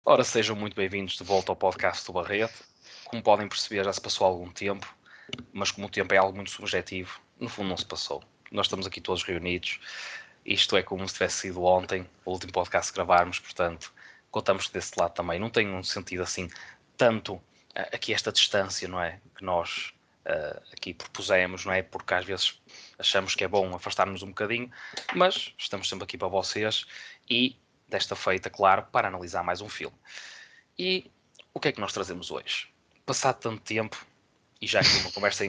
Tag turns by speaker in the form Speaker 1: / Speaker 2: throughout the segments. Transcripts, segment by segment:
Speaker 1: Ora, sejam muito bem-vindos de volta ao podcast do Barreto. Como podem perceber, já se passou algum tempo, mas como o tempo é algo muito subjetivo, no fundo não se passou. Nós estamos aqui todos reunidos, isto é como se tivesse sido ontem, o último podcast que gravarmos, portanto, contamos desse lado também. Não tem um sentido assim, tanto aqui esta distância, não é? Que nós aqui propusemos, não é? Porque às vezes achamos que é bom afastar-nos um bocadinho, mas estamos sempre aqui para vocês e desta feita, claro, para analisar mais um filme. E o que é que nós trazemos hoje? Passado tanto tempo, e já aqui uma conversa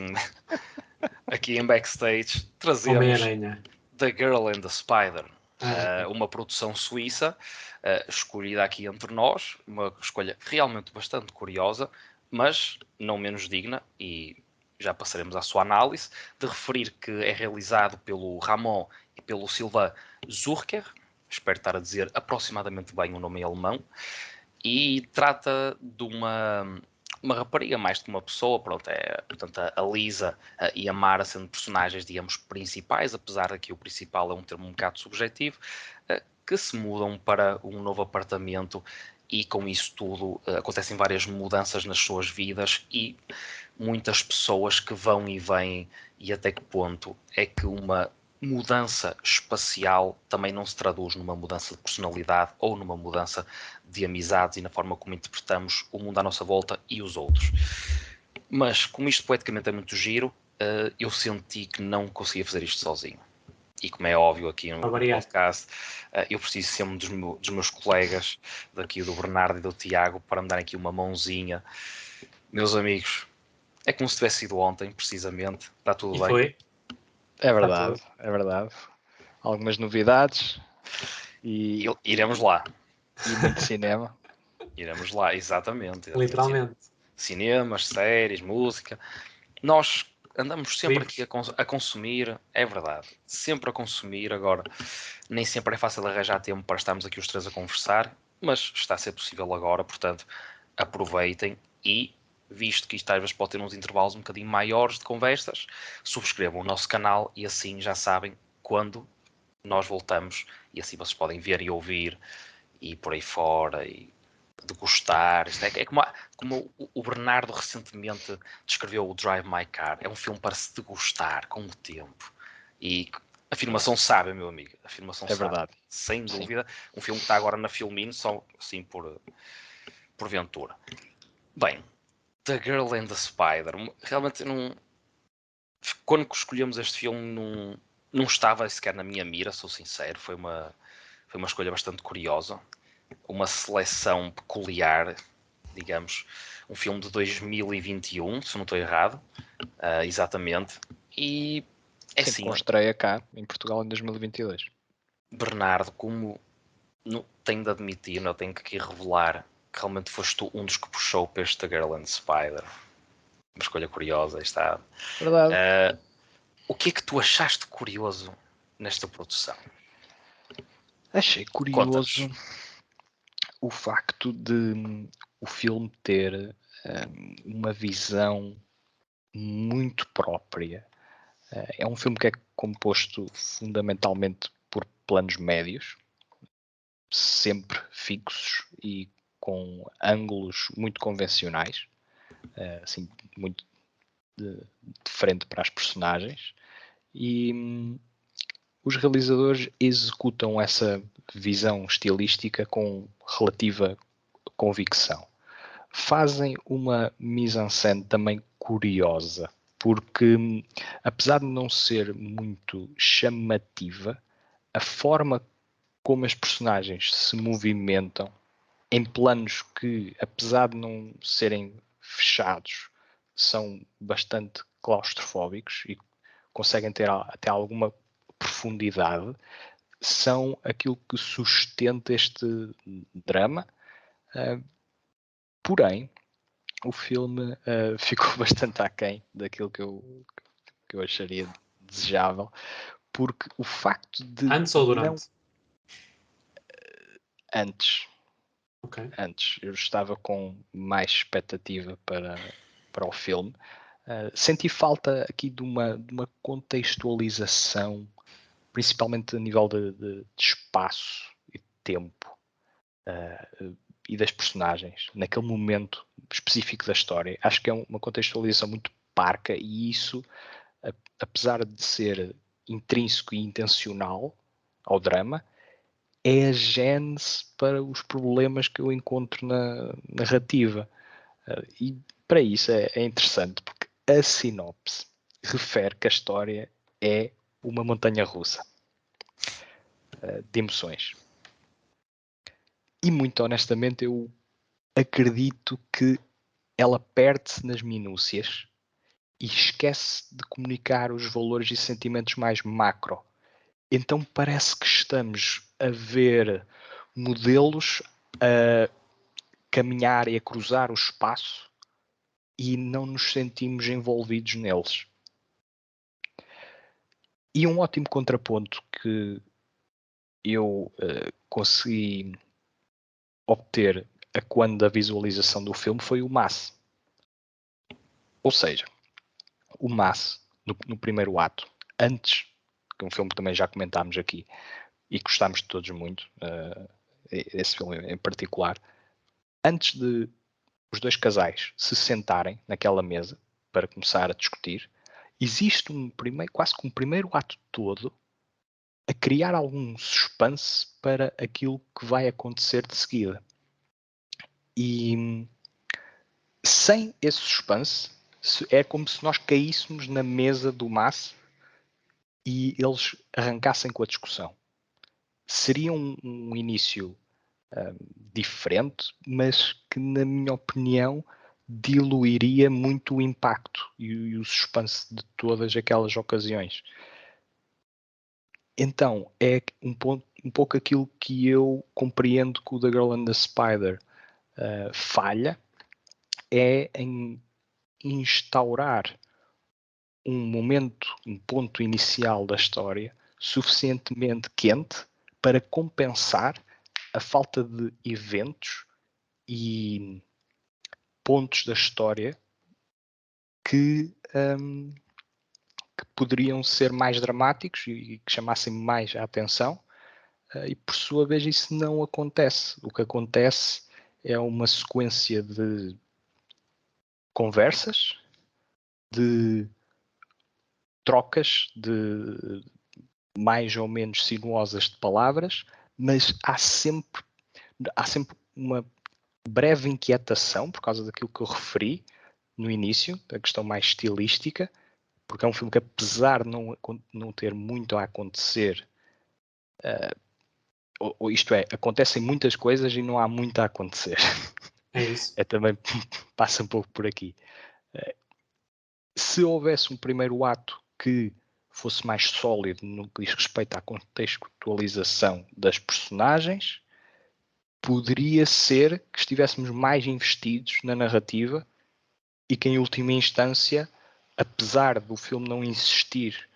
Speaker 1: aqui em backstage, trazemos
Speaker 2: Homem-Aranha.
Speaker 1: The Girl and the Spider,
Speaker 2: Ok.
Speaker 1: uma produção suíça, escolhida aqui entre nós, uma escolha realmente bastante curiosa, mas não menos digna, e já passaremos à sua análise, de referir que é realizado pelo Ramon e pelo Silva Zurcher, espero estar a dizer aproximadamente bem o nome em alemão, e trata de uma rapariga mais de uma pessoa, pronto, portanto a Lisa e a Mara sendo personagens, digamos, principais, apesar de que o principal é um termo um bocado subjetivo, que se mudam para um novo apartamento e com isso tudo acontecem várias mudanças nas suas vidas e muitas pessoas que vão e vêm, e até que ponto é que uma mudança espacial também não se traduz numa mudança de personalidade ou numa mudança de amizades e na forma como interpretamos o mundo à nossa volta e os outros. Mas como isto poeticamente é muito giro, eu senti que não conseguia fazer isto sozinho. E como é óbvio aqui no podcast, eu preciso sempre dos meus colegas, daqui do Bernardo e do Tiago, para me darem aqui uma mãozinha. Meus amigos, é como se tivesse sido ontem, precisamente. Está tudo
Speaker 2: E
Speaker 1: bem?
Speaker 2: foi.
Speaker 3: É
Speaker 2: Está
Speaker 3: verdade,
Speaker 2: tudo.
Speaker 3: é verdade. Algumas novidades e,
Speaker 1: Iremos lá.
Speaker 3: e muito cinema.
Speaker 1: Iremos lá, exatamente.
Speaker 2: Literalmente.
Speaker 1: Cinemas, séries, música. Nós andamos sempre
Speaker 2: Livros.
Speaker 1: aqui a consumir, é verdade. Sempre a consumir. Agora, nem sempre é fácil arranjar tempo para estarmos aqui os três a conversar, mas está a ser possível agora, portanto, aproveitem e, visto que isto às vezes pode ter uns intervalos um bocadinho maiores de conversas, subscrevam o nosso canal e assim já sabem quando nós voltamos e assim vocês podem ver e ouvir e por aí fora e degustar. Isto é como o Bernardo recentemente descreveu o Drive My Car. É um filme para se degustar com o tempo. E afirmação sábia, meu amigo. Afirmação
Speaker 3: É
Speaker 1: sábia.
Speaker 3: verdade.
Speaker 1: Sem
Speaker 3: Sim.
Speaker 1: dúvida. Um filme que está agora na Filmin, só assim por ventura. Bem, The Girl and the Spider. Realmente não. Quando escolhemos este filme, não estava sequer na minha mira, sou sincero. Foi uma escolha bastante curiosa. Uma seleção peculiar, digamos, um filme de 2021, se não estou errado, exatamente, e é
Speaker 3: Sim,
Speaker 1: assim,
Speaker 3: com estreia cá em Portugal em 2022.
Speaker 1: Bernardo, como tenho de admitir, não tenho que aqui revelar que realmente foste tu um dos que puxou para este Girl and Spider, uma escolha curiosa, aí está.
Speaker 3: Verdade.
Speaker 1: O que é que tu achaste curioso nesta produção?
Speaker 3: Achei curioso o facto de o filme ter uma visão muito própria. É um filme que é composto fundamentalmente por planos médios, sempre fixos e com ângulos muito convencionais, assim, muito de frente para as personagens, e os realizadores executam essa visão estilística com relativa convicção. Fazem uma mise-en-scène também curiosa, porque apesar de não ser muito chamativa, a forma como as personagens se movimentam em planos que, apesar de não serem fechados, são bastante claustrofóbicos e conseguem ter até alguma profundidade, são aquilo que sustenta este drama. Porém, o filme ficou bastante aquém daquilo que eu acharia desejável, porque o facto de
Speaker 2: Antes ou durante?
Speaker 3: Antes.
Speaker 2: Ok.
Speaker 3: Antes. Eu estava com mais expectativa para o filme. Senti falta aqui de uma contextualização, principalmente a nível de espaço e tempo. e das personagens, naquele momento específico da história, acho que é uma contextualização muito parca, e isso, apesar de ser intrínseco e intencional ao drama, é a gênese para os problemas que eu encontro na narrativa. E para isso é interessante, porque a sinopse refere que a história é uma montanha-russa de emoções. E muito honestamente eu acredito que ela perde-se nas minúcias e esquece de comunicar os valores e sentimentos mais macro. Então parece que estamos a ver modelos a caminhar e a cruzar o espaço e não nos sentimos envolvidos neles. E um ótimo contraponto que eu consegui obter a quando da visualização do filme foi o Mass. Ou seja, o Mass, no primeiro ato, antes, que é um filme que também já comentámos aqui e gostámos de todos muito, esse filme em particular, antes de os dois casais se sentarem naquela mesa para começar a discutir, existe quase que um primeiro ato todo a criar algum suspense para aquilo que vai acontecer de seguida. E sem esse suspense, é como se nós caíssemos na mesa do Mass e eles arrancassem com a discussão. Seria um início diferente, mas que, na minha opinião, diluiria muito o impacto e o suspense de todas aquelas ocasiões. Então, é um pouco aquilo que eu compreendo que o The Girl and the Spider falha, é em instaurar um ponto inicial da história suficientemente quente para compensar a falta de eventos e pontos da história que poderiam ser mais dramáticos e que chamassem mais a atenção, e por sua vez isso não acontece. O que acontece é uma sequência de conversas, de trocas de mais ou menos sinuosas de palavras, mas há sempre uma breve inquietação por causa daquilo que eu referi no início, da questão mais estilística, porque é um filme que, apesar de não ter muito a acontecer, ou isto é, acontecem muitas coisas e não há muito a acontecer.
Speaker 2: É isso.
Speaker 3: Também passa um pouco por aqui. Se houvesse um primeiro ato que fosse mais sólido no que diz respeito à contextualização das personagens, poderia ser que estivéssemos mais investidos na narrativa e que, em última instância, apesar do filme não insistir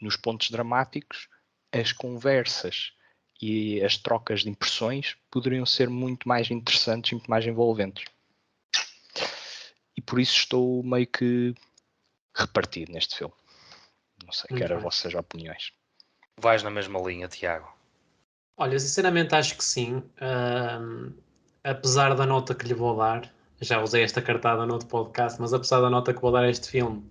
Speaker 3: nos pontos dramáticos, as conversas e as trocas de impressões poderiam ser muito mais interessantes e muito mais envolventes. E por isso estou meio que repartido neste filme. Não sei, quero as vossas opiniões.
Speaker 1: Vais na mesma linha, Tiago?
Speaker 2: Olha, sinceramente acho que sim. Apesar da nota que lhe vou dar, já usei esta cartada no outro podcast, mas apesar da nota que vou dar a este filme,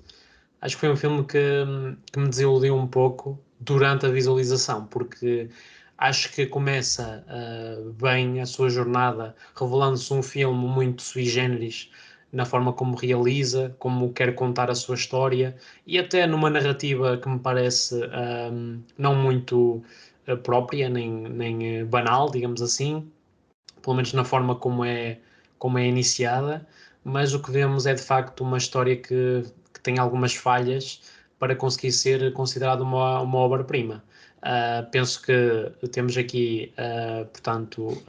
Speaker 2: acho que foi um filme que me desiludiu um pouco durante a visualização, porque acho que começa bem a sua jornada, revelando-se um filme muito sui generis, na forma como realiza, como quer contar a sua história, e até numa narrativa que me parece não muito própria, nem banal, digamos assim, pelo menos na forma como é iniciada, mas o que vemos é de facto uma história que tem algumas falhas para conseguir ser considerada uma obra-prima. Penso que temos aqui, portanto,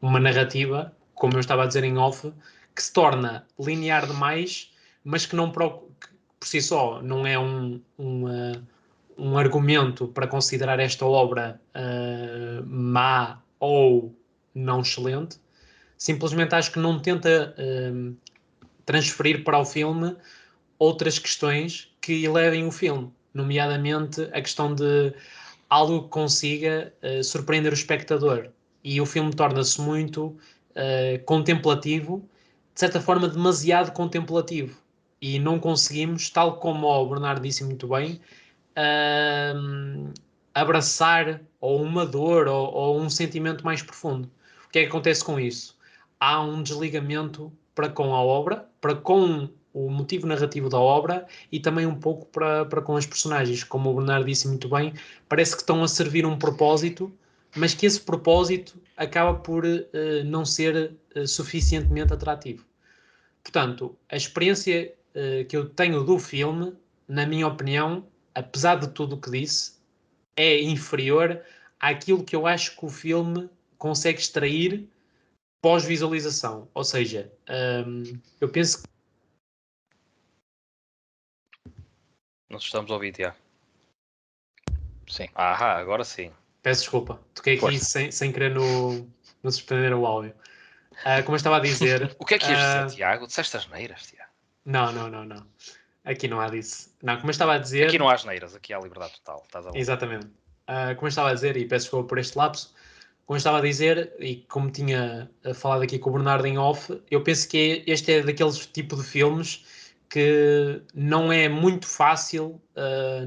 Speaker 2: uma narrativa, como eu estava a dizer em off, que se torna linear demais, mas que não por si só não é um argumento para considerar esta obra má ou não excelente. Simplesmente acho que não tenta transferir para o filme outras questões que elevem o filme, nomeadamente a questão de algo que consiga surpreender o espectador. e o filme torna-se muito contemplativo, de certa forma demasiado contemplativo, e não conseguimos, tal como o Bernardo disse muito bem, abraçar ou uma dor ou um sentimento mais profundo. O que é que acontece com isso? Há um desligamento para com a obra, para com o motivo narrativo da obra e também um pouco para com as personagens. Como o Bernardo disse muito bem, parece que estão a servir um propósito, mas que esse propósito acaba por não ser suficientemente atrativo. Portanto, a experiência que eu tenho do filme, na minha opinião, apesar de tudo o que disse, é inferior àquilo que eu acho que o filme consegue extrair pós-visualização. Ou seja, eu penso que...
Speaker 1: Nós estamos a ouvir, Tiago.
Speaker 3: Sim.
Speaker 1: Agora sim.
Speaker 2: Peço desculpa, toquei aqui sem querer no suspender o áudio. Como eu estava a dizer...
Speaker 1: O que é que ias dizer, Tiago? Disseste asneiras, Tiago?
Speaker 2: Não. Aqui não há disso. Não, como eu estava a dizer...
Speaker 1: Aqui não há asneiras, aqui há liberdade total. Estás a
Speaker 2: Exatamente. Como eu estava a dizer, e peço desculpa por este lapso, como eu estava a dizer, e como tinha falado aqui com o Bernardo em off, eu penso que este é daqueles tipo de filmes que não é muito fácil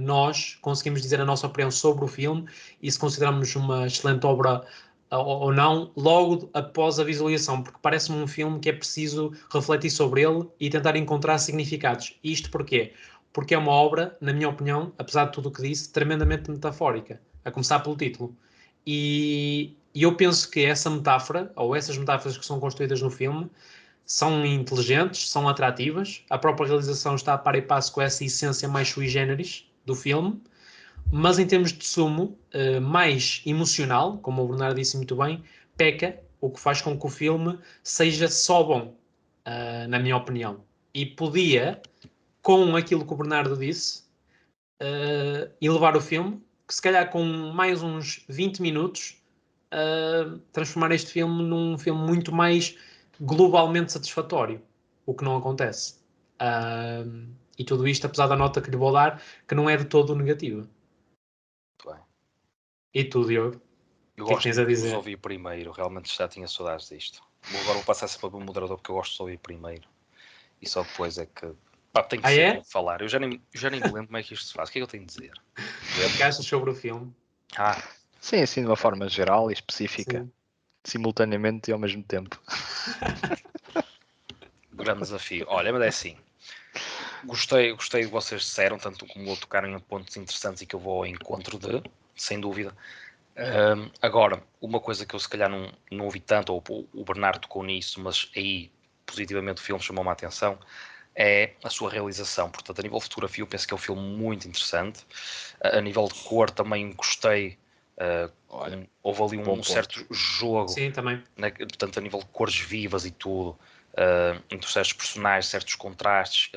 Speaker 2: nós conseguimos dizer a nossa opinião sobre o filme e se consideramos uma excelente obra ou não, logo após a visualização, porque parece-me um filme que é preciso refletir sobre ele e tentar encontrar significados. Isto porquê? Porque é uma obra, na minha opinião, apesar de tudo o que disse, tremendamente metafórica, a começar pelo título. E eu penso que essa metáfora, ou essas metáforas que são construídas no filme, são inteligentes, são atrativas. A própria realização está a par e passo com essa essência mais sui generis do filme, mas em termos de sumo, mais emocional, como o Bernardo disse muito bem, peca, o que faz com que o filme seja só bom, na minha opinião. E podia, com aquilo que o Bernardo disse, elevar o filme, que se calhar com mais uns 20 minutos, transformar este filme num filme muito mais globalmente satisfatório, o que não acontece. E tudo isto, apesar da nota que lhe vou dar, que não é de todo negativa.
Speaker 1: Muito bem.
Speaker 2: E tu, Diogo?
Speaker 1: Eu
Speaker 2: O que é que
Speaker 1: gosto
Speaker 2: tens a
Speaker 1: muito de vos
Speaker 2: dizer?
Speaker 1: ouvir primeiro, realmente já tinha saudades disto. Agora vou passar sempre para o moderador porque eu gosto de ouvir primeiro. E só depois é que. Pá, tem que ser
Speaker 2: É?
Speaker 1: como falar. Eu já nem me lembro como é que isto se faz. O que é que eu tenho de dizer?
Speaker 2: O que achas sobre o filme?
Speaker 3: Sim, assim de uma forma geral e específica,
Speaker 2: Sim.
Speaker 3: simultaneamente e ao mesmo tempo.
Speaker 1: Grande desafio. Olha, mas é assim. Gostei do que vocês disseram, tanto como tocaram em pontos interessantes e que eu vou ao encontro de, sem dúvida. Agora, uma coisa que eu se calhar não ouvi tanto, ou o Bernardo tocou nisso, mas aí positivamente o filme chamou-me a atenção, é a sua realização. Portanto, a nível de fotografia, eu penso que é um filme muito interessante. A nível de cor também gostei. Houve ali um certo jogo,
Speaker 2: Sim, também.
Speaker 1: né, portanto, a nível de cores vivas e tudo, entre certos personagens, certos contrastes.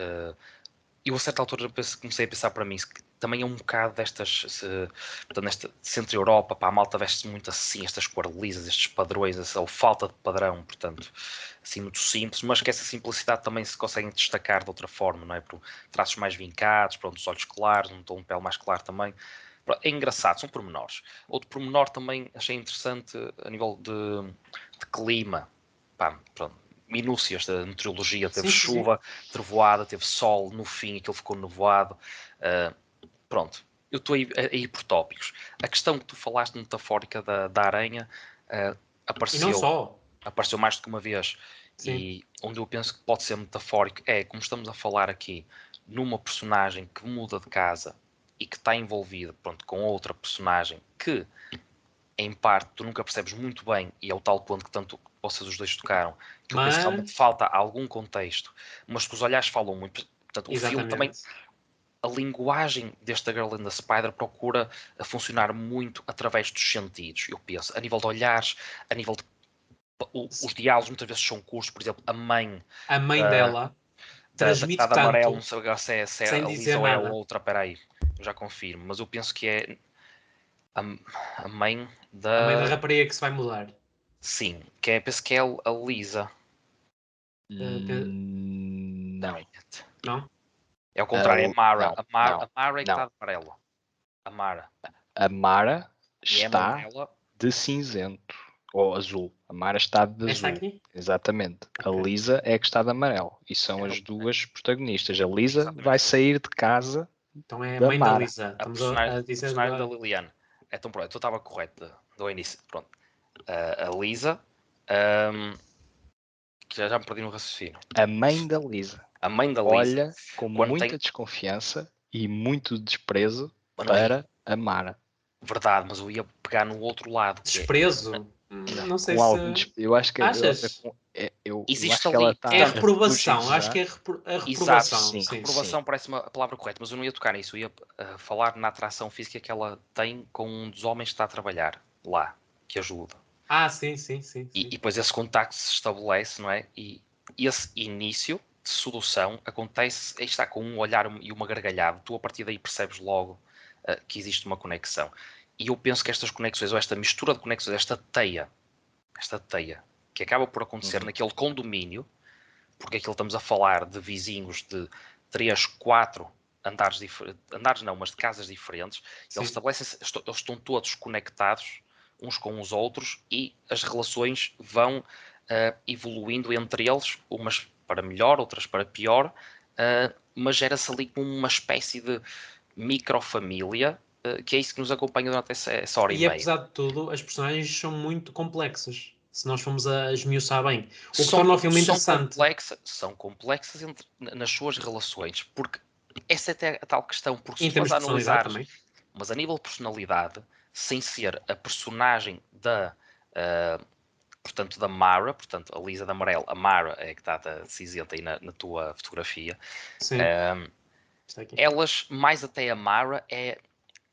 Speaker 1: Eu a certa altura comecei a pensar para mim que também é um bocado portanto, nesta centro-Europa, pá, a malta veste muito assim, estas cores lisas, estes padrões, ou falta de padrão, portanto, assim muito simples, mas que essa simplicidade também se consegue destacar de outra forma, não é? Por traços mais vincados, pronto, os olhos claros, um tom de pele mais claro também. É engraçado, são pormenores. Outro pormenor também achei interessante a nível de clima, pá, pronto, minúcias da meteorologia, teve
Speaker 2: Sim.
Speaker 1: chuva, trovoada, teve sol, no fim aquilo ficou nevoado. Pronto, eu estou a ir por tópicos. A questão que tu falaste metafórica da aranha
Speaker 2: E não só.
Speaker 1: apareceu mais do que uma vez.
Speaker 2: Sim.
Speaker 1: E onde eu penso que pode ser metafórico é, como estamos a falar aqui, numa personagem que muda de casa e que está envolvida, pronto, com outra personagem que em parte tu nunca percebes muito bem, e é o tal ponto que tanto vocês os dois tocaram, que eu penso que realmente
Speaker 2: Mas,
Speaker 1: falta algum contexto, mas que os olhares falam muito. Portanto, o filme também,
Speaker 2: exatamente.
Speaker 1: a linguagem desta Girl in the Spider procura funcionar muito através dos sentidos, eu penso, a nível de olhares, a nível de. Os diálogos muitas vezes são curtos, por exemplo, a mãe
Speaker 2: A mãe
Speaker 1: da,
Speaker 2: dela
Speaker 1: da que está
Speaker 2: transmite
Speaker 1: de amarelo, não
Speaker 2: tanto
Speaker 1: sei se é
Speaker 2: sem
Speaker 1: a
Speaker 2: dizer
Speaker 1: Lisa ou é a
Speaker 2: nada.
Speaker 1: outra, peraí, eu já confirmo, mas eu penso que é a, a mãe
Speaker 2: A mãe da
Speaker 1: da.
Speaker 2: rapariga que se vai mudar.
Speaker 1: Sim, que é, penso que é a Lisa.
Speaker 3: Não.
Speaker 2: Não?
Speaker 1: É o contrário, é Mara.
Speaker 3: Não,
Speaker 1: A
Speaker 3: não,
Speaker 1: Mara é que está
Speaker 3: não.
Speaker 1: de amarelo. A Mara.
Speaker 3: A Mara
Speaker 1: E é a mãe
Speaker 3: está
Speaker 1: dela.
Speaker 3: de cinzento. ou azul. A Mara está de
Speaker 2: Esta
Speaker 3: azul.
Speaker 2: aqui?
Speaker 3: Exatamente. A
Speaker 2: Ok.
Speaker 3: Lisa é a que está de amarelo. E são as
Speaker 1: Então,
Speaker 3: duas protagonistas. A Lisa
Speaker 1: exatamente.
Speaker 3: vai sair de casa
Speaker 2: Então é a
Speaker 3: da
Speaker 2: mãe da
Speaker 3: Mara.
Speaker 2: Lisa.
Speaker 1: A
Speaker 2: Estamos
Speaker 1: personagem,
Speaker 2: a
Speaker 1: a
Speaker 2: dizer
Speaker 1: personagem da Liliana. Então pronto, eu estava correto do início. Pronto. A Lisa, que já me perdi no raciocínio.
Speaker 3: A mãe da Lisa
Speaker 1: A mãe da Lisa,
Speaker 3: olha com
Speaker 1: quando
Speaker 3: muita
Speaker 1: tem.
Speaker 3: desconfiança e muito desprezo
Speaker 1: Mas não é
Speaker 3: para a Mara.
Speaker 1: verdade, mas eu ia pegar no outro lado, que é.
Speaker 2: desprezo.
Speaker 3: Não,
Speaker 2: Não sei
Speaker 3: com
Speaker 2: se.
Speaker 3: algum eu acho que
Speaker 2: Achas?
Speaker 3: eu
Speaker 1: Existe
Speaker 3: acho que ela
Speaker 1: ali,
Speaker 3: está
Speaker 2: É a
Speaker 1: portanto,
Speaker 3: a
Speaker 2: reprovação. Acho que
Speaker 3: fugijar.
Speaker 2: é a
Speaker 1: exato,
Speaker 2: reprovação.
Speaker 3: Sim,
Speaker 2: Sim.
Speaker 1: reprovação parece-me a palavra correta, mas eu não ia tocar nisso, eu ia falar na atração física que ela tem com um dos homens que está a trabalhar lá, que ajuda.
Speaker 2: Ah, sim, sim, sim,
Speaker 1: E
Speaker 2: sim.
Speaker 1: depois esse contacto se estabelece, não é? E esse início de sedução acontece, aí está com um olhar e uma gargalhada, tu a partir daí percebes logo que existe uma conexão. E eu penso que estas conexões, ou esta mistura de conexões, esta teia, que acaba por acontecer
Speaker 3: Uhum.
Speaker 1: naquele condomínio, porque aquilo estamos a falar de vizinhos de 3, 4 andares diferentes, andares não, mas de casas diferentes, eles
Speaker 2: Sim.
Speaker 1: estabelecem, eles estão todos conectados uns com os outros e as relações vão evoluindo entre eles, umas para melhor, outras para pior, mas gera-se ali como uma espécie de microfamília, que é isso que nos acompanha durante essa hora e
Speaker 2: E
Speaker 1: meia.
Speaker 2: apesar de tudo, as personagens são muito complexas. Se nós formos a esmiuçar bem. O que
Speaker 1: São,
Speaker 2: torna o filme
Speaker 1: são
Speaker 2: interessante.
Speaker 1: complexas, nas suas relações, porque essa é até a tal questão, porque se
Speaker 2: Em
Speaker 1: tu
Speaker 2: termos
Speaker 1: fores
Speaker 2: de
Speaker 1: a
Speaker 2: personalidade
Speaker 1: analisares,
Speaker 2: também.
Speaker 1: mas a nível de personalidade, sem ser a personagem ah, portanto, da Mara, portanto, a Lisa de amarelo, a Mara é que está cinzenta aí na tua fotografia,
Speaker 2: Sim.
Speaker 1: ah,
Speaker 2: Está aqui.
Speaker 1: elas, mais até a Mara, é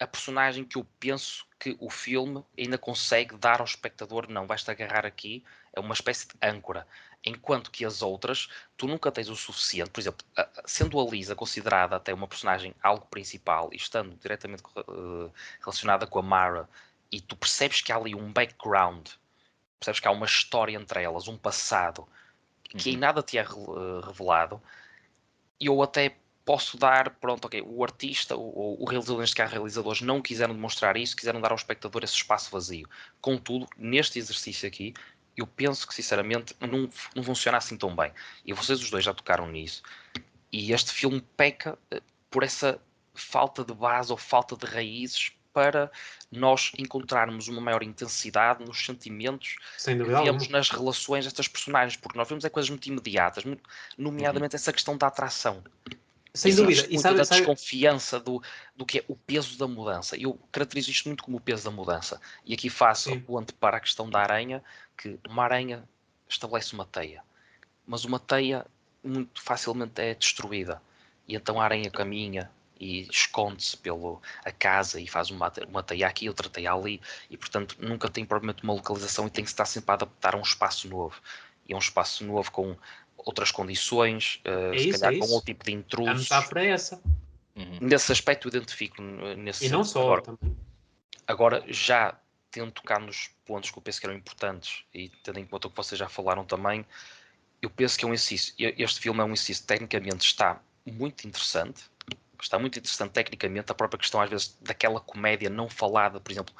Speaker 1: a personagem que eu penso que o filme ainda consegue dar ao espectador, não, vais-te agarrar aqui, é uma espécie de âncora. Enquanto que as outras, tu nunca tens o suficiente. Por exemplo, sendo a Lisa considerada até uma personagem algo principal e estando diretamente relacionada com a Mara, e tu percebes que há ali um background, percebes que há uma história entre elas, um passado, que em
Speaker 3: Uhum.
Speaker 1: nada te é revelado, eu até posso dar, pronto, ok, o artista, o realizador, neste caso, realizadores, não quiseram demonstrar isso, quiseram dar ao espectador esse espaço vazio. Contudo, neste exercício aqui, eu penso que, sinceramente, não funciona assim tão bem. E vocês os dois já tocaram nisso. E este filme peca por essa falta de base ou falta de raízes para nós encontrarmos uma maior intensidade nos sentimentos
Speaker 2: Sem
Speaker 1: que
Speaker 2: dúvida
Speaker 1: vemos
Speaker 2: alguma.
Speaker 1: nas relações destas personagens, porque nós vemos coisas muito imediatas,
Speaker 3: Uhum.
Speaker 1: nomeadamente essa questão da atração.
Speaker 2: Sem dúvida.
Speaker 1: Existe
Speaker 2: E
Speaker 1: muito da
Speaker 2: sabe,
Speaker 1: desconfiança do que é o peso da mudança. Eu caracterizo isto muito como o peso da mudança. E aqui faço a
Speaker 2: sim.
Speaker 1: ponte para a questão da aranha, que uma aranha estabelece uma teia, mas uma teia muito facilmente é destruída. E então a aranha caminha e esconde-se pela a casa e faz uma teia aqui, outra teia ali, e portanto nunca tem propriamente uma localização e tem que estar sempre a adaptar a um espaço novo. E é um espaço novo com outras condições,
Speaker 2: É
Speaker 1: se
Speaker 2: isso, é
Speaker 1: calhar com
Speaker 2: isso.
Speaker 1: outro tipo de
Speaker 2: A
Speaker 1: intrusos.
Speaker 2: metáfora é essa.
Speaker 3: Uhum.
Speaker 1: Nesse aspecto eu identifico nesse
Speaker 2: E não
Speaker 1: sentido.
Speaker 2: só também.
Speaker 1: Agora já tendo tocado nos pontos que eu penso que eram importantes e tendo em conta o que vocês já falaram também, eu penso que é um exercício. Este filme é um exercício, tecnicamente está muito interessante. Está muito interessante tecnicamente. A própria questão, às vezes, daquela comédia não falada, por exemplo,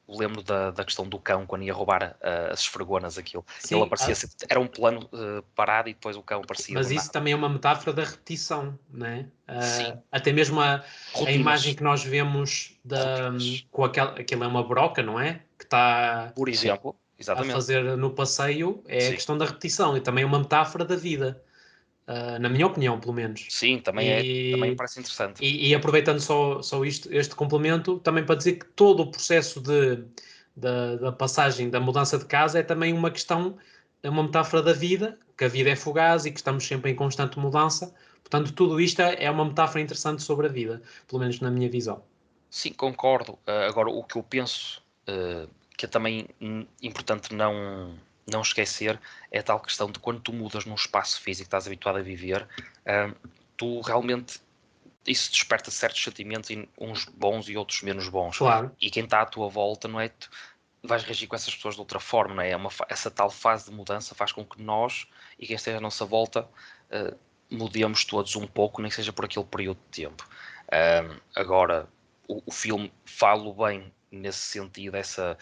Speaker 1: lembro da questão do cão quando ia roubar as esfregonas, aquilo. Ele
Speaker 2: Sim,
Speaker 1: aparecia, era um plano parado e depois o cão aparecia do
Speaker 2: mas isso
Speaker 1: nada.
Speaker 2: também é uma metáfora da repetição, né?
Speaker 1: Sim,
Speaker 2: Até mesmo a imagem
Speaker 1: rotinas.
Speaker 2: que nós vemos
Speaker 1: Rotinas.
Speaker 2: com aquilo é uma broca, não é? Que está
Speaker 1: Por
Speaker 3: Sim.
Speaker 1: exemplo,
Speaker 2: a
Speaker 1: exatamente.
Speaker 2: fazer no passeio, é a
Speaker 1: Sim,
Speaker 2: questão da repetição e também é uma metáfora da vida, na minha opinião, pelo menos.
Speaker 1: sim, também me
Speaker 2: E,
Speaker 1: parece interessante.
Speaker 2: e aproveitando só este complemento, também para dizer que todo o processo da passagem, da mudança de casa, é também uma questão, é uma metáfora da vida, que a vida é fugaz e que estamos sempre em constante mudança. Portanto, tudo isto é uma metáfora interessante sobre a vida, pelo menos na minha visão.
Speaker 1: Sim, concordo. Agora, o que eu penso que é também importante não esquecer é a tal questão de quando tu mudas num espaço físico que estás habituado a viver, tu realmente isso desperta certos sentimentos, uns bons e outros menos bons.
Speaker 2: Claro,
Speaker 1: E quem está à tua volta, não é? Tu vais reagir com essas pessoas de outra forma, não é? Essa tal fase de mudança faz com que nós e quem esteja à nossa volta uh, mudemos todos um pouco, nem que seja por aquele período de tempo. Agora, o filme fala bem nesse sentido, essa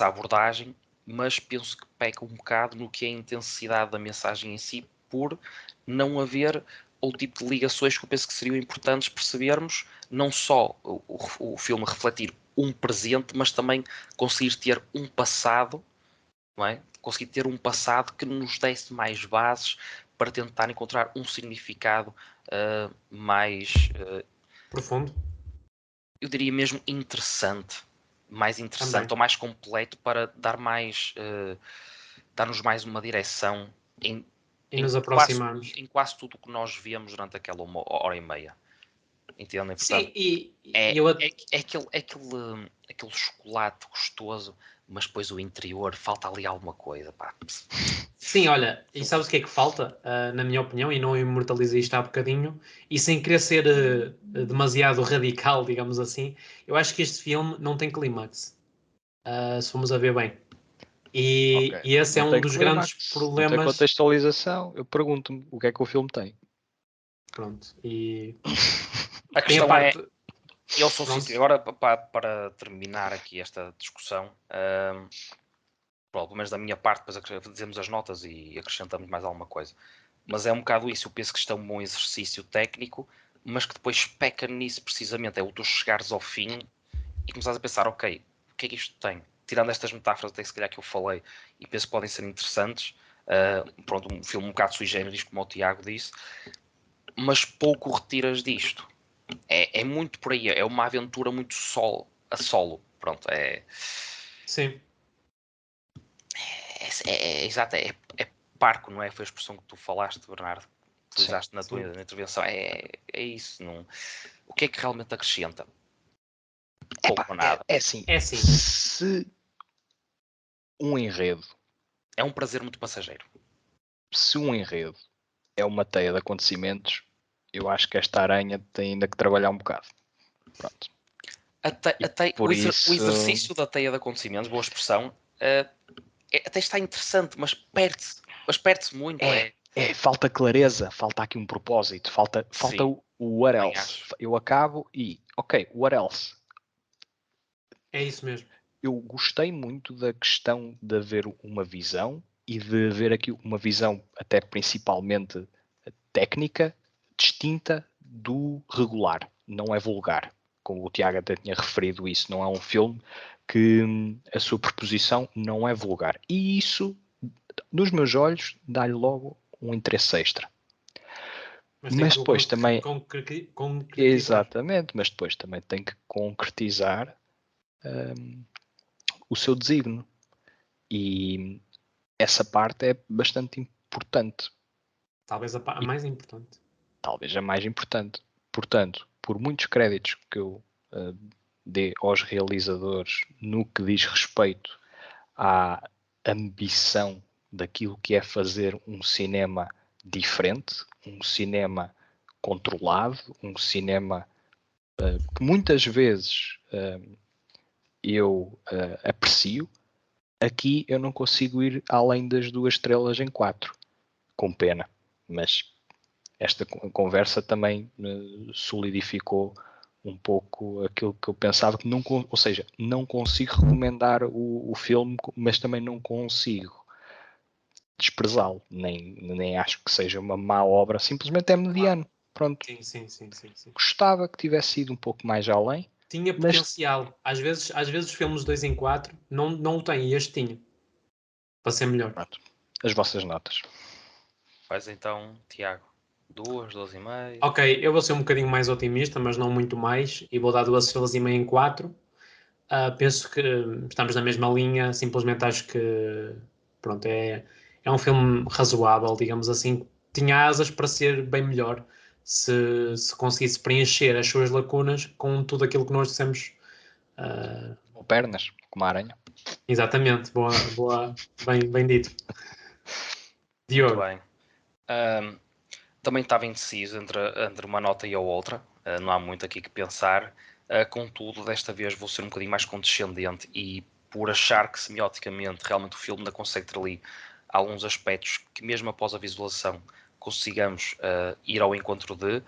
Speaker 1: abordagem, mas penso que peca um bocado no que é a intensidade da mensagem em si, por não haver outro tipo de ligações que eu penso que seriam importantes percebermos, não só o filme refletir um presente, mas também conseguir ter um passado, não é? Conseguir ter um passado que nos desse mais bases para tentar encontrar um significado mais,
Speaker 2: Profundo.
Speaker 1: eu diria mesmo interessante, mais interessante
Speaker 2: Também.
Speaker 1: ou mais completo, para dar-nos mais uma direção
Speaker 2: E nos
Speaker 1: quase,
Speaker 2: aproximarmos.
Speaker 1: em quase tudo o que nós vemos durante aquela 1 hora e meia. Entendem?
Speaker 2: Sim,
Speaker 1: Portanto,
Speaker 2: e
Speaker 1: é,
Speaker 2: eu
Speaker 1: aquele chocolate gostoso, mas depois o interior falta ali alguma coisa. Pá.
Speaker 2: sim, olha, e sabes o que é que falta, na minha opinião, e não imortalizei isto há bocadinho, e sem querer ser demasiado radical, digamos assim, eu acho que este filme não tem clímax, se formos a ver bem.
Speaker 3: Ok.
Speaker 2: E esse é
Speaker 3: Não
Speaker 2: um
Speaker 3: tem
Speaker 2: dos grandes
Speaker 3: clímax, não tem
Speaker 2: problemas.
Speaker 3: contextualização. Eu pergunto-me o que é que o filme tem.
Speaker 2: Pronto, e
Speaker 1: A
Speaker 2: tem a
Speaker 1: questão é,
Speaker 2: parte.
Speaker 1: eu sou
Speaker 2: Pronto,
Speaker 1: sincero, agora para terminar aqui esta discussão, pelo menos da minha parte, depois dizemos as notas e acrescentamos mais alguma coisa. Mas é um bocado isso, eu penso que isto é um bom exercício técnico, mas que depois peca nisso precisamente, é o tu chegares ao fim e começares a pensar, ok, o que é que isto tem? Tirando estas metáforas até se calhar que eu falei, e penso que podem ser interessantes, pronto, um filme um bocado sui generis, como o Tiago disse, mas pouco retiras disto. É muito por aí, é uma aventura muito a solo, pronto,
Speaker 2: sim,
Speaker 1: exato, é parco, não é? Foi a expressão que tu falaste, Bernardo,
Speaker 3: Sim.
Speaker 1: utilizaste na tua
Speaker 2: sim.
Speaker 1: intervenção, é isso, não... O que é que realmente acrescenta? Pouco
Speaker 3: Epá,
Speaker 1: ou nada.
Speaker 3: é assim,
Speaker 2: É assim,
Speaker 3: se um enredo,
Speaker 1: É um prazer muito passageiro.
Speaker 3: se um enredo é uma teia de acontecimentos, eu acho que esta aranha tem ainda que trabalhar um bocado. Pronto. E
Speaker 1: O
Speaker 3: por
Speaker 1: o
Speaker 3: isso,
Speaker 1: exercício da teia de acontecimentos, boa expressão, até está interessante, mas perde-se muito.
Speaker 3: falta clareza, falta aqui um propósito, falta
Speaker 1: Sim,
Speaker 3: o what
Speaker 1: também
Speaker 3: else.
Speaker 1: acho.
Speaker 3: Eu acabo e, ok, what else?
Speaker 2: é isso mesmo.
Speaker 3: Eu gostei muito da questão de haver uma visão e de haver aqui uma visão até principalmente técnica, distinta do regular. Não é vulgar. Como o Tiago até tinha referido isso, não é um filme que a sua proposição não é vulgar. E isso, nos meus olhos, dá-lhe logo um interesse extra.
Speaker 2: Mas tem
Speaker 3: Mas
Speaker 2: que o
Speaker 3: depois também,
Speaker 2: concretizar.
Speaker 3: exatamente, mas depois também tem que concretizar o seu desígnio. E essa parte é bastante importante.
Speaker 2: Talvez a
Speaker 3: E
Speaker 2: mais importante.
Speaker 3: talvez a mais importante. Portanto, por muitos créditos que eu dê aos realizadores no que diz respeito à ambição daquilo que é fazer um cinema diferente, um cinema controlado, um cinema que muitas vezes eu aprecio, aqui eu não consigo ir além das 2 estrelas em 4, com pena. Mas esta conversa também solidificou um pouco aquilo que eu pensava que não, ou seja, não consigo recomendar o filme, mas também não consigo desprezá-lo, nem acho que seja uma má obra, simplesmente é
Speaker 2: Claro.
Speaker 3: mediano. Pronto,
Speaker 2: Sim, sim, sim, sim, sim.
Speaker 3: gostava que tivesse ido um pouco mais além,
Speaker 2: Tinha
Speaker 3: mas
Speaker 2: potencial. Às vezes os filmes 2 em 4 não o têm, e este tinha, para ser melhor.
Speaker 3: pronto, as vossas notas.
Speaker 1: Faz então, Tiago, 2, 2,5.
Speaker 2: Ok, eu vou ser um bocadinho mais otimista, mas não muito mais, e vou dar 2 estrelas e meia em 4. Penso que estamos na mesma linha, simplesmente acho que pronto, é um filme razoável, digamos assim. Tinha asas para ser bem melhor se conseguisse preencher as suas lacunas com tudo aquilo que nós dissemos. Ah,
Speaker 3: Ou pernas, como a aranha.
Speaker 2: exatamente, boa, boa, bem dito.
Speaker 1: Muito
Speaker 2: Diogo,
Speaker 1: bem. Ahm, Também estava indeciso entre uma nota e a outra. Não há muito aqui que pensar. Contudo, desta vez vou ser um bocadinho mais condescendente e por achar que semioticamente realmente o filme ainda consegue ter ali alguns aspectos que mesmo após a visualização consigamos ir ao encontro de,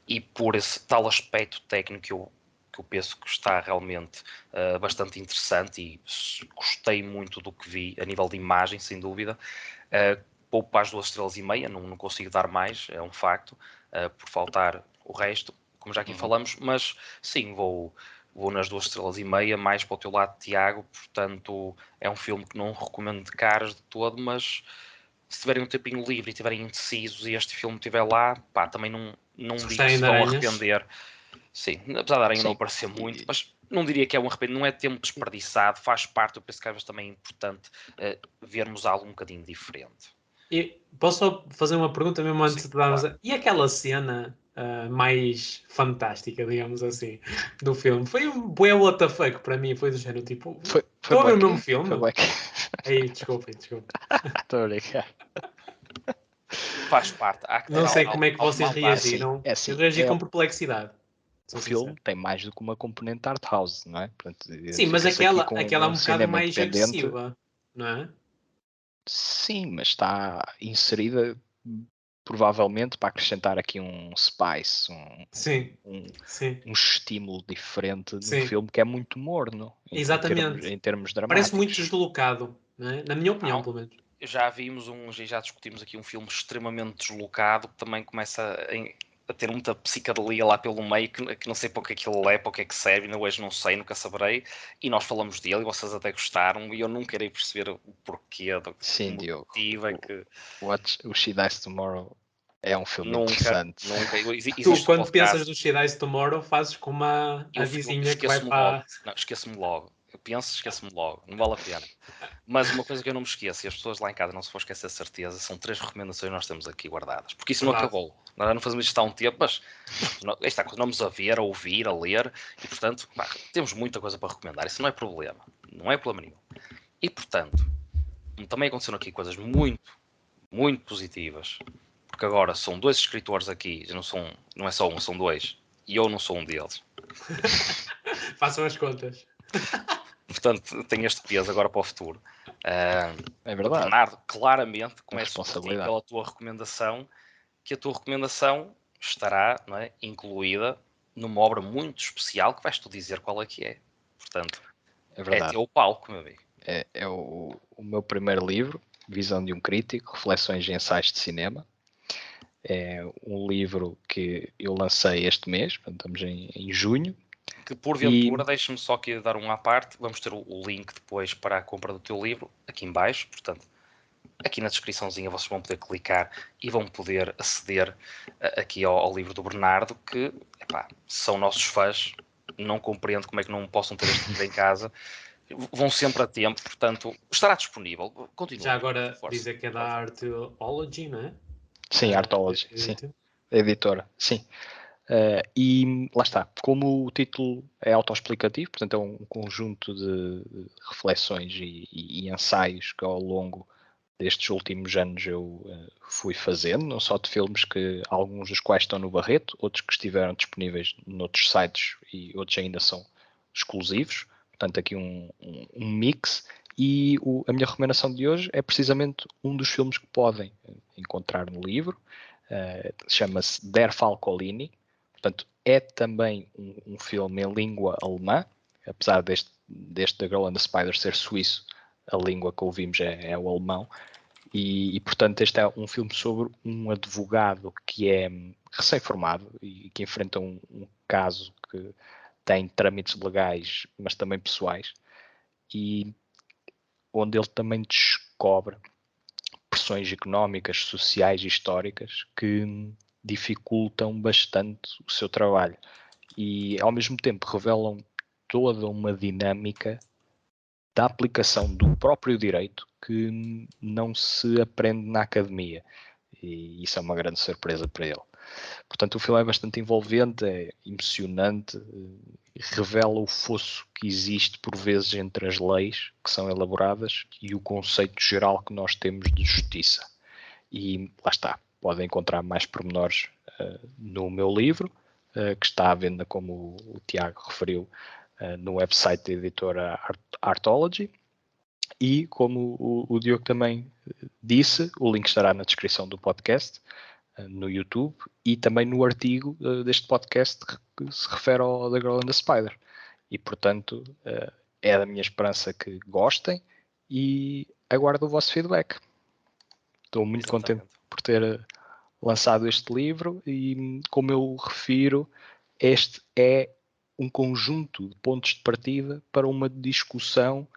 Speaker 1: e por esse tal aspecto técnico eu que eu penso que está realmente bastante interessante e gostei muito do que vi a nível de imagem, sem dúvida. Pouco para as 2,5 estrelas, não consigo dar mais, é um facto, por faltar o resto, como já aqui falamos, mas sim, vou nas 2,5 estrelas, mais para o teu lado, Tiago. Portanto, é um filme que não recomendo de caras de todo, mas se tiverem um tempinho livre e estiverem indecisos e este filme estiver lá, pá, também não digo que se vão arrepender. Sim, apesar da aranha não aparecer muito, mas não diria que é um arrependimento, não é tempo desperdiçado, faz parte. Eu penso que às vezes também é importante vermos algo um bocadinho diferente.
Speaker 2: E posso só fazer uma pergunta mesmo antes de darmos.
Speaker 1: Claro.
Speaker 2: E aquela cena mais fantástica, digamos assim, do filme? Foi um bué what the fuck para mim, foi do género tipo. Estou a ver o mesmo filme? Aí, desculpem.
Speaker 3: Estou a brincar.
Speaker 1: Faz parte.
Speaker 2: Não sei como é que vocês reagiram.
Speaker 3: É assim,
Speaker 2: Eu reagi com perplexidade.
Speaker 3: O filme tem mais do que uma componente art house, não é? Portanto,
Speaker 2: sim, mas aquela é um bocado mais
Speaker 3: independente,
Speaker 2: agressiva, não é?
Speaker 3: Sim, mas está inserida provavelmente para acrescentar aqui um spice, um estímulo diferente no filme que é muito morno.
Speaker 2: Exatamente.
Speaker 3: Em termos dramáticos.
Speaker 2: Parece muito deslocado, não é? Na minha opinião, pelo menos.
Speaker 1: Já vimos já discutimos aqui um filme extremamente deslocado que também começa a ter muita psicadelia lá pelo meio, que não sei para o que aquilo é, para o que é que serve, ainda hoje não sei, nunca saberei, e nós falamos dele e vocês até gostaram, e eu nunca irei perceber o porquê,
Speaker 3: Sim, Diogo.
Speaker 1: O
Speaker 3: She Dies Tomorrow é um filme interessante.
Speaker 2: Tu, quando pensas do She Dies Tomorrow, fazes como a vizinha que vai para...
Speaker 1: Não, esqueço-me logo. Eu penso, esqueço-me logo. Não vale a pena. Mas uma coisa que eu não me esqueço, e as pessoas lá em casa não se vão esquecer de certeza, são 3 recomendações que nós temos aqui guardadas. Porque isso não acabou. Nós não fazemos isto há um tempo, mas está continuamos a ver, a ouvir, a ler, e portanto, temos muita coisa para recomendar. Isso não é problema. Não é problema nenhum. E portanto, também aconteceram aqui coisas muito, muito positivas. Porque agora são 2 escritores aqui, não é só um, são 2. E eu não sou um deles.
Speaker 2: Façam as contas.
Speaker 1: Portanto, tem este peso agora para o futuro.
Speaker 3: É verdade.
Speaker 1: Bernardo, claramente, começo por ti pela tua recomendação, que a tua recomendação estará, não é, incluída numa obra muito especial que vais-tu dizer qual é que é. Portanto, é teu palco, meu amigo.
Speaker 3: É o meu primeiro livro, Visão de um Crítico, Reflexões e Ensaios de Cinema. É um livro que eu lancei este mês, estamos em junho.
Speaker 1: Que porventura, deixa-me só aqui dar um à parte, vamos ter o link depois para a compra do teu livro, aqui em baixo, portanto, aqui na descriçãozinha vocês vão poder clicar e vão poder aceder aqui ao livro do Bernardo, que, são nossos fãs, não compreendo como é que não possam ter este livro em casa, vão sempre a tempo, portanto, estará disponível. Continua.
Speaker 2: Já agora dizer que é da Artology, não é?
Speaker 3: Sim, Artology, sim. A editora, sim. E lá está, como o título é autoexplicativo, portanto é um conjunto de reflexões e ensaios que ao longo destes últimos anos eu fui fazendo, não só de filmes, que alguns dos quais estão no Barreto, outros que estiveram disponíveis noutros sites e outros ainda são exclusivos, portanto aqui um mix. E a minha recomendação de hoje é precisamente um dos filmes que podem encontrar no livro, chama-se Der Fall Collini. Portanto, é também um filme em língua alemã, apesar deste The Girl and the Spider ser suíço, a língua que ouvimos é o alemão. E, portanto, este é um filme sobre um advogado que é recém-formado e que enfrenta um caso que tem trâmites legais, mas também pessoais, e onde ele também descobre pressões económicas, sociais e históricas que dificultam bastante o seu trabalho e ao mesmo tempo revelam toda uma dinâmica da aplicação do próprio direito que não se aprende na academia, e isso é uma grande surpresa para ele. Portanto, o filme é bastante envolvente, é emocionante, revela o fosso que existe por vezes entre as leis que são elaboradas e o conceito geral que nós temos de justiça. E lá está, podem encontrar mais pormenores no meu livro, que está à venda, como o Tiago referiu, no website da editora Artology. E como o Diogo também disse, o link estará na descrição do podcast. no YouTube e também no artigo deste podcast que se refere ao The Girl and the Spider. E, portanto, é da minha esperança que gostem e aguardo o vosso feedback. Estou muito contente por ter lançado este livro e, como eu refiro, este é um conjunto de pontos de partida para uma discussão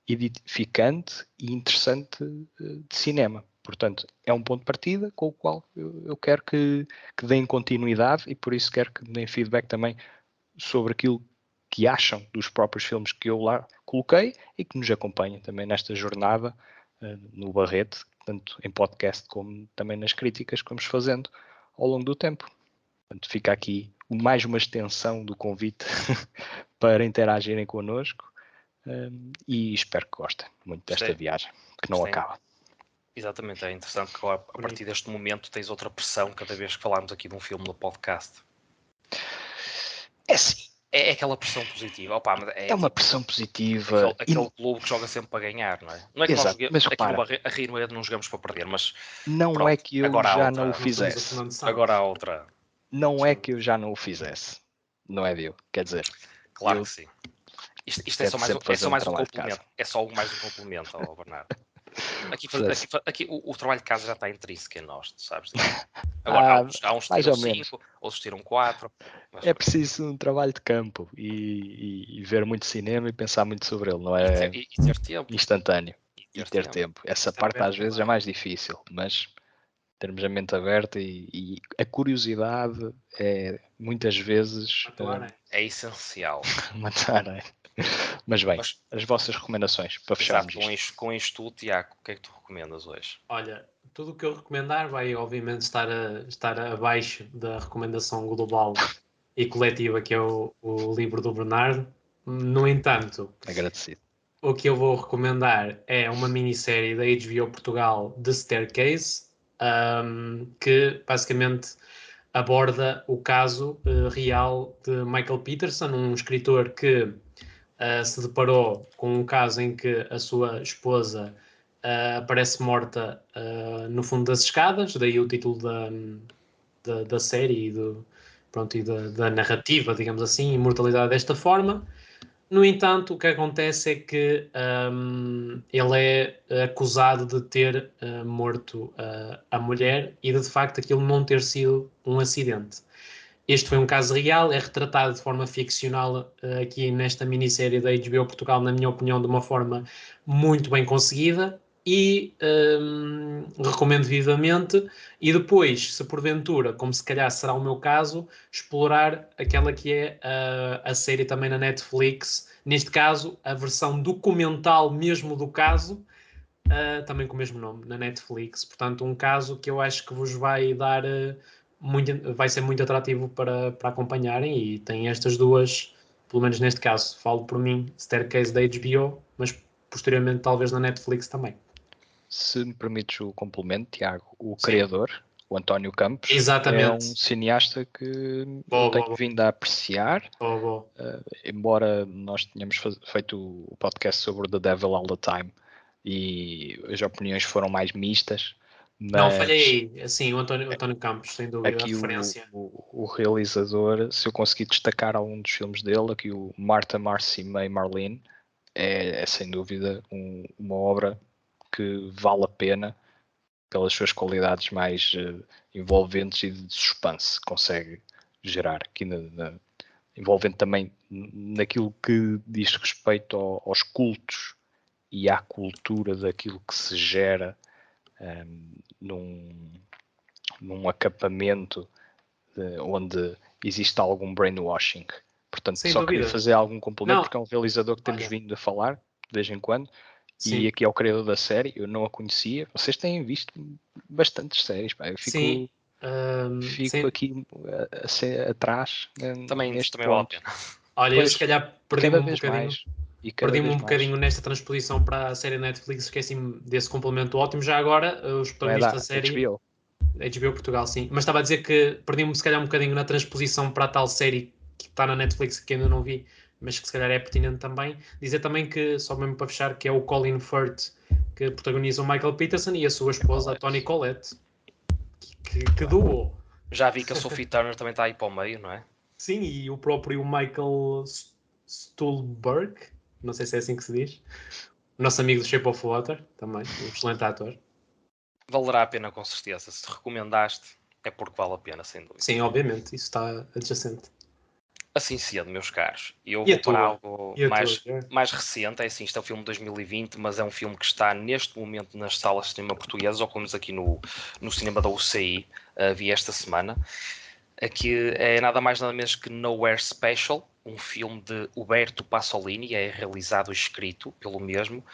Speaker 3: edificante e interessante de cinema. Portanto, é um ponto de partida com o qual eu quero que deem continuidade e por isso quero que deem feedback também sobre aquilo que acham dos próprios filmes que eu lá coloquei e que nos acompanhem também nesta jornada no Barrete, tanto em podcast como também nas críticas que vamos fazendo ao longo do tempo. Portanto, fica aqui mais uma extensão do convite para interagirem connosco e espero que gostem muito desta viagem, que não acaba.
Speaker 1: Exatamente, é interessante que a partir deste momento tens outra pressão cada vez que falarmos aqui de um filme no podcast.
Speaker 3: É sim.
Speaker 1: É aquela pressão positiva. Opa,
Speaker 3: é uma pressão positiva.
Speaker 1: Aquele clube que joga sempre para ganhar, não é? Não é que
Speaker 3: Exato,
Speaker 1: nós
Speaker 3: mas
Speaker 1: aqui
Speaker 3: repara,
Speaker 1: a Rir não jogamos para perder, mas
Speaker 3: não
Speaker 1: pronto,
Speaker 3: é que eu já não o fizesse.
Speaker 1: Agora há outra.
Speaker 3: Não é que eu já não o fizesse. Não é, Diogo? Quer dizer,
Speaker 1: claro que sim. Isto é só mais um complemento. É só mais um complemento ao Bernardo. Aqui o trabalho de casa já está intrínseco em nós, tu sabes? Agora há uns que tiram 5, outros tiram 4.
Speaker 3: É preciso um trabalho de campo e ver muito cinema e pensar muito sobre ele, não é
Speaker 1: e ter tempo.
Speaker 3: Instantâneo. E ter tempo. Essa parte às vezes é mais difícil, mas termos a mente aberta e a curiosidade é muitas vezes
Speaker 1: é essencial.
Speaker 3: Mas bem, as vossas recomendações para fecharmos isto.
Speaker 1: Com isto tudo, Tiago, o que é que tu recomendas hoje?
Speaker 2: Olha, tudo o que eu recomendar vai obviamente estar abaixo da recomendação global e coletiva que é o livro do Bernardo. No entanto,
Speaker 3: agradecido.
Speaker 2: O que eu vou recomendar é uma minissérie da HBO Portugal, The Staircase, que basicamente aborda o caso real de Michael Peterson, um escritor que se deparou com um caso em que a sua esposa aparece morta no fundo das escadas, daí o título da série e da narrativa, digamos assim, imortalidade desta forma. No entanto, o que acontece é que ele é acusado de ter morto a mulher e de facto aquilo não ter sido um acidente. Este foi um caso real, é retratado de forma ficcional aqui nesta minissérie da HBO Portugal, na minha opinião, de uma forma muito bem conseguida e recomendo vivamente. E depois, se porventura, como se calhar será o meu caso, explorar aquela que é a série também na Netflix, neste caso, a versão documental mesmo do caso, também com o mesmo nome, na Netflix. Portanto, um caso que eu acho que vos vai dar... vai ser muito atrativo para acompanharem e tem estas duas, pelo menos neste caso, falo por mim, Staircase da HBO, mas posteriormente talvez na Netflix também.
Speaker 3: Se me permites o complemento, Tiago, o criador, o António Campos,
Speaker 2: exatamente,
Speaker 3: é um cineasta que eu tenho vindo a apreciar, embora nós tenhamos feito o podcast sobre The Devil All the Time e as opiniões foram mais mistas. Mas
Speaker 2: não, falhei aí. Sim, o António Campos, sem dúvida,
Speaker 3: aqui
Speaker 2: a referência.
Speaker 3: O realizador, se eu conseguir destacar algum dos filmes dele, aqui o Martha, Marcy, May, Marlene, é sem dúvida uma obra que vale a pena pelas suas qualidades mais envolventes e de suspense que consegue gerar aqui envolvendo também naquilo que diz respeito aos cultos e à cultura daquilo que se gera num acampamento onde existe algum brainwashing. Portanto,
Speaker 2: sem
Speaker 3: só
Speaker 2: dúvida.
Speaker 3: queria fazer algum complemento, porque é um realizador que temos vindo a falar de vez em quando. Sim. E aqui é o criador da série, eu não a conhecia. Vocês têm visto bastantes séries, pá. Eu fico aqui atrás.
Speaker 1: Também
Speaker 3: neste
Speaker 1: vale a pena.
Speaker 2: Olha, eu se calhar perdi-me um bocadinho nesta transposição para a série Netflix, esqueci-me desse complemento ótimo. Já agora, os protagonistas da série... HBO Portugal, sim. Mas estava a dizer que perdi-me se calhar um bocadinho na transposição para a tal série que está na Netflix, que ainda não vi, mas que se calhar é pertinente também. Dizer também que, só mesmo para fechar, que é o Colin Firth que protagoniza o Michael Peterson e a sua esposa, a Toni Collette, que doou.
Speaker 1: Já vi que a Sophie Turner também está aí para o meio, não é?
Speaker 2: Sim, e o próprio Michael Stuhlbarg, não sei se é assim que se diz, o nosso amigo do Shape of Water, também, um excelente ator.
Speaker 1: Valerá a pena com certeza. Se recomendaste, é porque vale a pena, sem dúvida.
Speaker 2: Sim, obviamente, isso está adjacente.
Speaker 1: Assim sendo, meus caros, eu
Speaker 2: E a
Speaker 1: vou para
Speaker 2: tua?
Speaker 1: algo
Speaker 2: E a tua?
Speaker 1: mais recente. É assim, isto é um filme de 2020, mas é um filme que está neste momento nas salas de cinema portuguesas, ou como diz aqui no cinema da UCI, vi esta semana. Aqui é nada mais nada menos que Nowhere Special, um filme de Uberto Pasolini, é realizado e escrito pelo mesmo.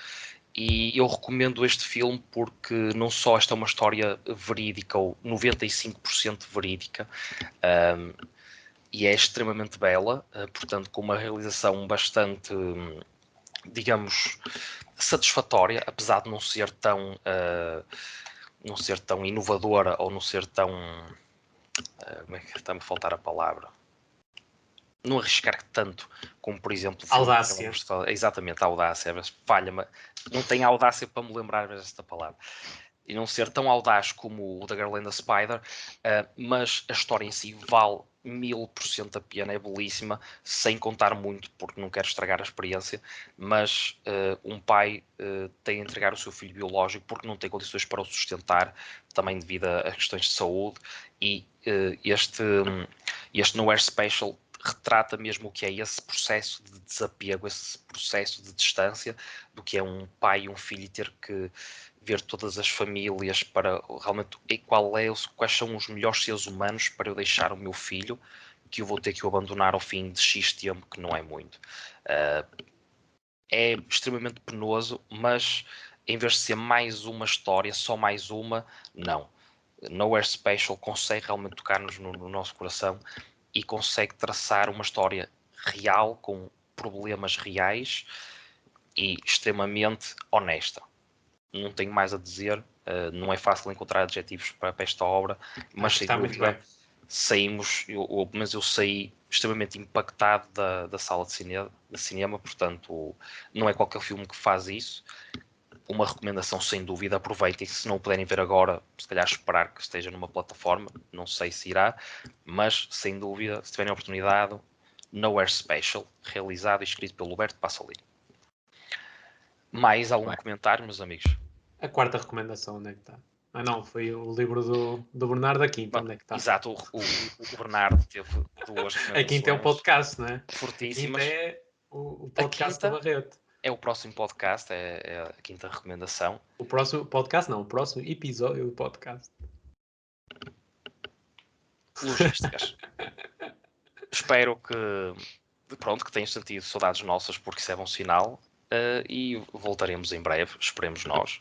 Speaker 1: E eu recomendo este filme porque não só esta é uma história verídica, ou 95% verídica, e é extremamente bela, portanto, com uma realização bastante, digamos, satisfatória, apesar de não ser tão inovadora ou não ser tão. Como é que está-me a faltar a palavra? Não arriscar tanto como, por exemplo, o filme
Speaker 2: Audácia.
Speaker 1: que acabamos de exatamente, a audácia, mas falha-me. Não tenho audácia para me lembrar desta palavra. E não ser tão audaz como o da Girl and the Spider, mas a história em si vale 1000% a pena, é belíssima, sem contar muito, porque não quero estragar a experiência, mas um pai tem a entregar o seu filho biológico porque não tem condições para o sustentar, também devido a questões de saúde, e este Nowhere Special retrata mesmo o que é esse processo de desapego, esse processo de distância, do que é um pai e um filho ter que ver todas as famílias para realmente quais são os melhores seres humanos para eu deixar o meu filho, que eu vou ter que o abandonar ao fim de X tempo, que não é muito. É extremamente penoso, mas em vez de ser mais uma história, só mais uma, não. Nowhere Special consegue realmente tocar-nos no nosso coração e consegue traçar uma história real, com problemas reais e extremamente honesta. Não tenho mais a dizer, não é fácil encontrar adjetivos para esta obra, mas sem dúvida saímos, mas eu saí extremamente impactado da sala de cinema, portanto não é qualquer filme que faz isso. Uma recomendação sem dúvida, aproveitem, se não o puderem ver agora, se calhar esperar que esteja numa plataforma, não sei se irá, mas sem dúvida, se tiverem a oportunidade, Nowhere Special, realizado e escrito pelo Roberto Pasolini. Mais algum comentário, meus amigos?
Speaker 2: A quarta recomendação, onde é que está? Ah, não, foi o livro do Bernardo da Quinta, onde é que está?
Speaker 1: Exato, o Bernardo teve duas recomendações.
Speaker 2: A Quinta é o podcast, não é?
Speaker 1: Fortíssimas.
Speaker 2: A Quinta é o podcast do Barreto.
Speaker 1: É o próximo podcast, é a quinta recomendação.
Speaker 2: O próximo podcast não, o próximo episódio do podcast.
Speaker 1: Logísticas. Espero que tenhas sentido saudades nossas, porque isso é bom sinal, e voltaremos em breve, esperemos nós.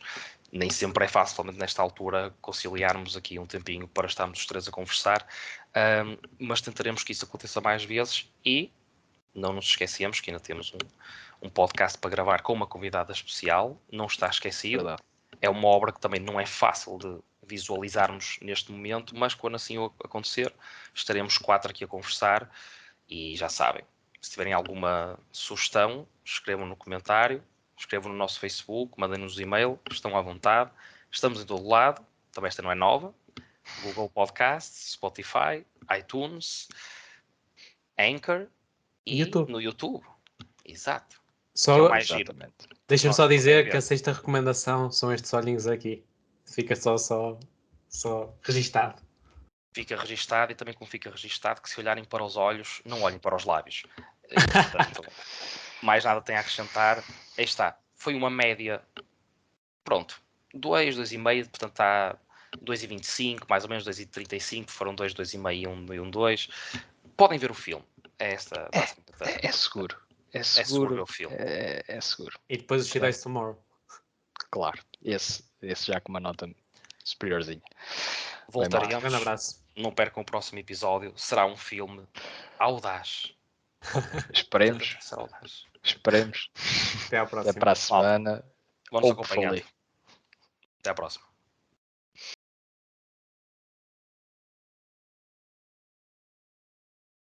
Speaker 1: Nem sempre é fácil, somente nesta altura, conciliarmos aqui um tempinho para estarmos os três a conversar, mas tentaremos que isso aconteça mais vezes e não nos esquecemos que ainda temos um podcast para gravar com uma convidada especial, não está esquecido.
Speaker 3: Verdade.
Speaker 1: É uma obra que também não é fácil de visualizarmos neste momento, mas quando assim acontecer, estaremos 4 aqui a conversar e já sabem, se tiverem alguma sugestão, escrevam no comentário, escrevam no nosso Facebook, mandem-nos e-mail, estão à vontade, estamos em todo lado, também esta não é nova, Google Podcasts, Spotify, iTunes, Anchor e
Speaker 2: YouTube.
Speaker 1: no YouTube. Exato.
Speaker 2: Só,
Speaker 1: que é o mais giro.
Speaker 2: Deixa-me só dizer que a sexta recomendação são estes olhinhos aqui. Fica só registado.
Speaker 1: Fica registado e também como fica registado que se olharem para os olhos, não olhem para os lábios. E, portanto, mais nada tem a acrescentar. Aí está. Foi uma média, pronto, 2,5, portanto está 2,25, mais ou menos 2,35, foram 2,5 e um 2. Podem ver o filme. É esta, basicamente.
Speaker 3: É seguro. É
Speaker 1: seguro
Speaker 3: seguro
Speaker 1: ver o filme.
Speaker 3: É seguro.
Speaker 2: E depois o She Dies Tomorrow.
Speaker 3: Claro. Esse já com uma nota superiorzinha.
Speaker 1: Voltaremos.
Speaker 2: Grande abraço.
Speaker 1: Não percam o próximo episódio. Será um filme audaz.
Speaker 3: Esperemos.
Speaker 2: Até à próxima.
Speaker 3: Até para a semana.
Speaker 1: Vamos acompanhando. Até à próxima.